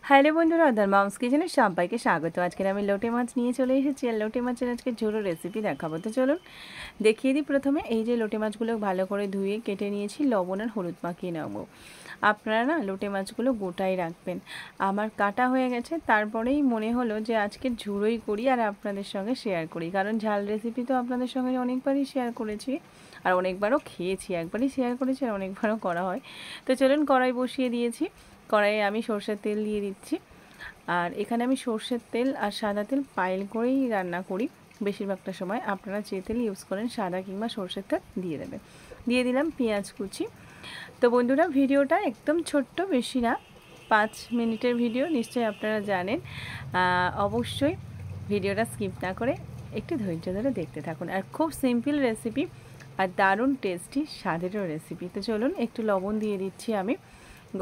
Hello বন্ধুরা, আদার mum's কিচেনে সবাইকে স্বাগত। আজকের আমি লোটে মাছ নিয়ে চলে এসেছি আর লোটে মাছের আজকে ঝোড়ো রেসিপি দেখাবো। তো চলুন দেখিয়ে দিই। প্রথমে এই যে লোটে মাছগুলো ভালো করে ধুয়ে কেটে নিয়েছি, লবণ আর হলুদ মাখিয়ে নেব। আপনারা না লোটে মাছগুলো গোটাই রাখবেন। আমার কাটা হয়ে গেছে, তারপরেই মনে হলো যে আজকে ঝুড়োই করি আর আপনাদের সঙ্গে শেয়ার করি, কারণ ঝাল রেসিপি তো আপনাদের সঙ্গে অনেকবারই শেয়ার করেছি আর অনেকবারও খেয়েছি। একবারই শেয়ার করেছি আর অনেকবারও করা হয়। তো চলুন কড়াই বসিয়ে দিয়েছি। কড়াইয়ে আমি সরষের তেল দিয়ে দিচ্ছি। আর এখানে আমি সরষের তেল আর সাদা তেল পাইল করেই রান্না করি বেশিরভাগটা সময়। আপনারা যে তেল ইউজ করেন সাদা কিংবা সরষের তেল দিয়ে দেবেন। দিয়ে দিলাম পেঁয়াজ কুচি। তো বন্ধুরা ভিডিওটা একদম ছোট্ট, বেশি না, 5 মিনিটের ভিডিও, নিশ্চয়ই আপনারা জানেন। অবশ্যই ভিডিওটা স্কিপ না করে একটু ধৈর্য ধরে দেখতে থাকুন। আর খুব সিম্পল রেসিপি আর দারুণ টেস্টি স্বাদেরও রেসিপি। তো চলুন একটু লবণ দিয়ে দিচ্ছি আমি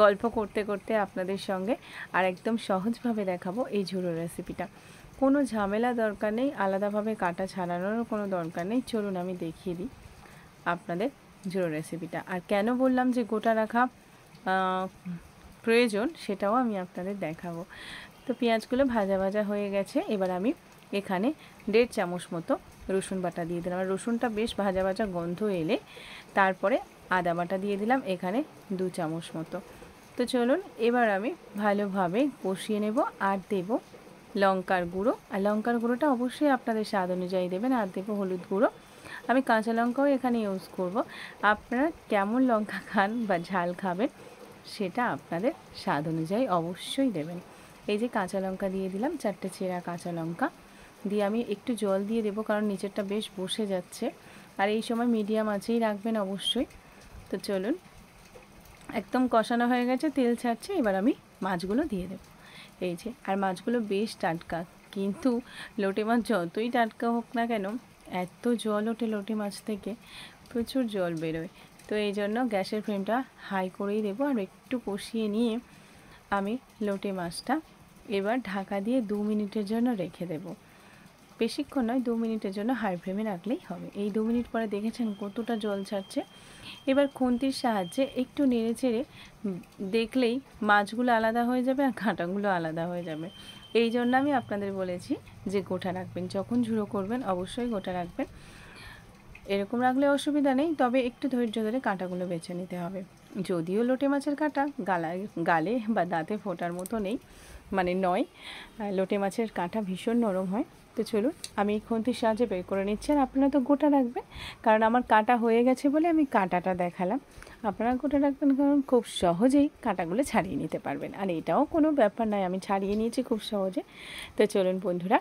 গল্প করতে করতে আপনাদের সঙ্গে, আর একদম সহজভাবে দেখাবো এই ঝুড়ো রেসিপিটা। কোনো ঝামেলা দরকার নেই, আলাদাভাবে কাটা ছাড়ানোর কোনো দরকার নেই। চলুন আমি দেখিয়ে দিই আপনাদের ঝুড়ো রেসিপিটা। আর কেন বললাম যে গোটা রাখা প্রয়োজন, সেটাও আমি আপনাদের দেখাবো। তো পেঁয়াজগুলো ভাজা ভাজা হয়ে গেছে। এবার আমি এখানে 1.5 চামচ মতো রসুন বাটা দিয়ে দিলাম। আর রসুনটা বেশ ভাজা ভাজা গন্ধ এলে তারপরে আদা বাটা দিয়ে দিলাম এখানে 2 চামচ মতো। তো চলুন এবার আমি ভালোভাবে কষিয়ে নেব। আর দেব লঙ্কার গুঁড়ো। আর লঙ্কার গুঁড়োটা অবশ্যই আপনাদের স্বাদ অনুযায়ী দেবেন। আর দেব হলুদ গুঁড়ো। আমি কাঁচা লঙ্কাও এখানে ইউজ করব। আপনারা কেমন লঙ্কা খান বা ঝাল খাবেন সেটা আপনাদের স্বাদ অনুযায়ী অবশ্যই দেবেন। এই যে কাঁচা লঙ্কা দিয়ে দিলাম, 4টে চেরা কাঁচা লঙ্কা দিয়ে আমি একটু জল দিয়ে দেবো, কারণ নিচেরটা বেশ বসে যাচ্ছে। আর এই সময় মিডিয়াম আঁচেই রাখবেন অবশ্যই। তো চলুন একদম কষানো হয়ে গেছে, তেল ছাড়ছে। এবার আমি মাছগুলো দিয়ে দেবো। এই যে, আর মাছগুলো বেশ টাটকা, কিন্তু লোটে মাছ যতই টাটকা হোক না কেন এত জল ওঠে লোটে মাছ থেকে, প্রচুর জল বেরোয়। তো এই জন্য গ্যাসের ফ্লেমটা হাই করেই দেবো। আর একটু কষিয়ে নিয়ে আমি লোটে মাছটা এবার ঢাকা দিয়ে 2 মিনিটের জন্য রেখে দেবো। বেশিক্ষণ নয়, 2 মিনিটের জন্য হাই ফ্লেমে রাখলেই হবে। এই 2 মিনিট পরে দেখেছেন কতটা জল ছাড়ছে। এবার খুন্তির সাহায্যে একটু নেড়ে চেড়ে দেখলেই মাছগুলো আলাদা হয়ে যাবে আর কাঁটাগুলো আলাদা হয়ে যাবে। এই জন্য আমি আপনাদের বলেছি যে গোটা রাখবেন, যখন ঝুড়ো করবেন অবশ্যই গোটা রাখবেন। এরকম রাখলে অসুবিধা নেই, তবে একটু ধৈর্য ধরে কাঁটাগুলো বেছে নিতে হবে। যদিও লোটে মাছের কাঁটা গালে বা দাঁতে ফোটার মতো নেই, মানে নয়, লোটে মাছের কাঁটা ভীষণ নরম হয়। তো চলুন আমি এই খুন্তির সাহায্যে বের করে নিচ্ছি। আর আপনারা তো গোটা রাখবেন, কারণ আমার কাটা হয়ে গেছে বলে আমি কাঁটাটা দেখালাম। আপনারা গোটা রাখবেন, কারণ খুব সহজেই কাঁটাগুলো ছাড়িয়ে নিতে পারবেন। আর এটাও কোনো ব্যাপার নয়, আমি ছাড়িয়ে নিয়েছি খুব সহজে। তো চলুন বন্ধুরা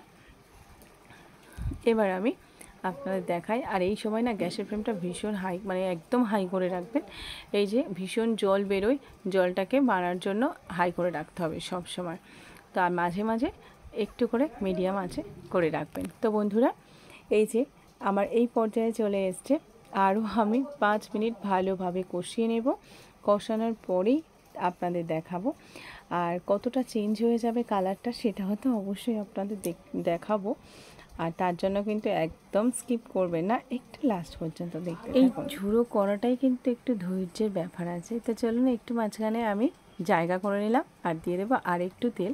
এবার আমি আপনাদের দেখাই। আর এই সময় না গ্যাসের ফ্লেমটা ভীষণ হাই, মানে একদম হাই করে রাখবেন। এই যে ভীষণ জল বেরোয়, জলটাকে মারার জন্য হাই করে রাখতে হবে সব সময়। তো আর মাঝে মাঝে একটু করে মিডিয়াম আঁচে করে রাখবেন। তো বন্ধুরা এই যে আমার এই পর্যায়ে চলে এসছে। আরও আমি 5 মিনিট ভালোভাবে কষিয়ে নেব। কষানোর পরেই আপনাদের দেখাবো। আর কতটা চেঞ্জ হয়ে যাবে কালারটা সেটাও তো অবশ্যই আপনাদের দেখাবো। আর তার জন্য কিন্তু একদম স্কিপ করবেন না, একটু লাস্ট পর্যন্ত দেখতে থাকুন। এই ঝুড়ো করাটাই কিন্তু একটু ধৈর্যের ব্যাপার আছে। তো চলুন একটু মাঝখানে আমি জায়গা করে নিলাম আর দিয়ে দেবো আর একটু তেল।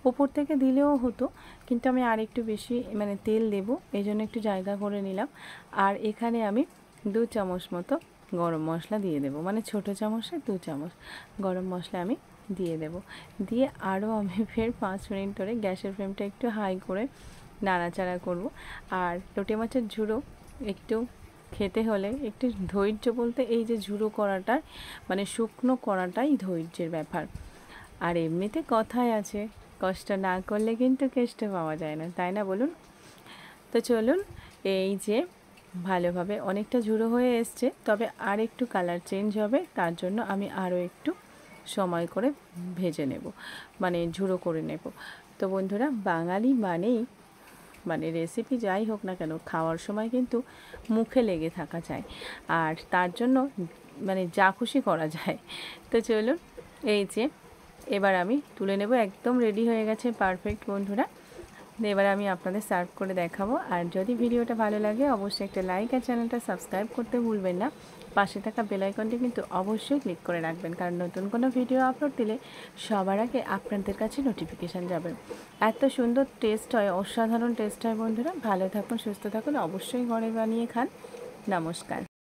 ওপর থেকে দিলেও হতো, কিন্তু আমি আর একটু বেশি মানে তেল দেবো, এই জন্য একটু জায়গা করে নিলাম। আর এখানে আমি 2 চামচ মতো গরম মশলা দিয়ে দেবো, মানে ছোটো চামচে 2 চামচ গরম মশলা আমি দিয়ে দেব। দিয়ে আরও আমি ফের 5 মিনিট ধরে গ্যাসের ফ্লেমটা একটু হাই করে নাড়াচাড়া করব। আর লোটে মাছের ঝুড়ো একটু খেতে হলে একটু ধৈর্য, বলতে এই যে ঝুড়ো করাটার মানে শুকনো করাটাই ধৈর্যের ব্যাপার। আর এমনিতে কথায় আছে, কষ্ট না করলে কিন্তু কেষ্ট পাওয়া যায় না, তাই না বলুন? তো চলুন এই যে ভালোভাবে অনেকটা ঝুড়ো হয়ে এসছে, তবে আর একটু কালার চেঞ্জ হবে, তার জন্য আমি আরও একটু সময় করে ভেজে নেব, মানে ঝুড়ো করে নেব। তো বন্ধুরা বাঙালি মানেই মানে রেসিপি যাই হোক না কেন খাওয়ার সময় কিন্তু মুখে লেগে থাকা যায়, আর তার জন্য মানে যা খুশি করা যায়। তো চলুন এই যে এবার আমি তুলে নেব। একদম রেডি হয়ে গেছে, পারফেক্ট বন্ধুরা। এবার আমি আপনাদের সার্ভ করে দেখাবো। আর যদি ভিডিওটা ভালো লাগে অবশ্যই একটা লাইক আর চ্যানেলটা সাবস্ক্রাইব করতে ভুলবেন না। পাশে থাকা বেল আইকনটি কিন্তু অবশ্যই ক্লিক করে রাখবেন, কারণ নতুন কোনো ভিডিও আপলোড দিলে সবার আগে আপনাদের কাছে নোটিফিকেশান যাবে। এত সুন্দর টেস্ট হয়, অসাধারণ টেস্ট হয় বন্ধুরা। ভালো থাকুন, সুস্থ থাকুন, অবশ্যই ঘরে বানিয়ে খান। নমস্কার।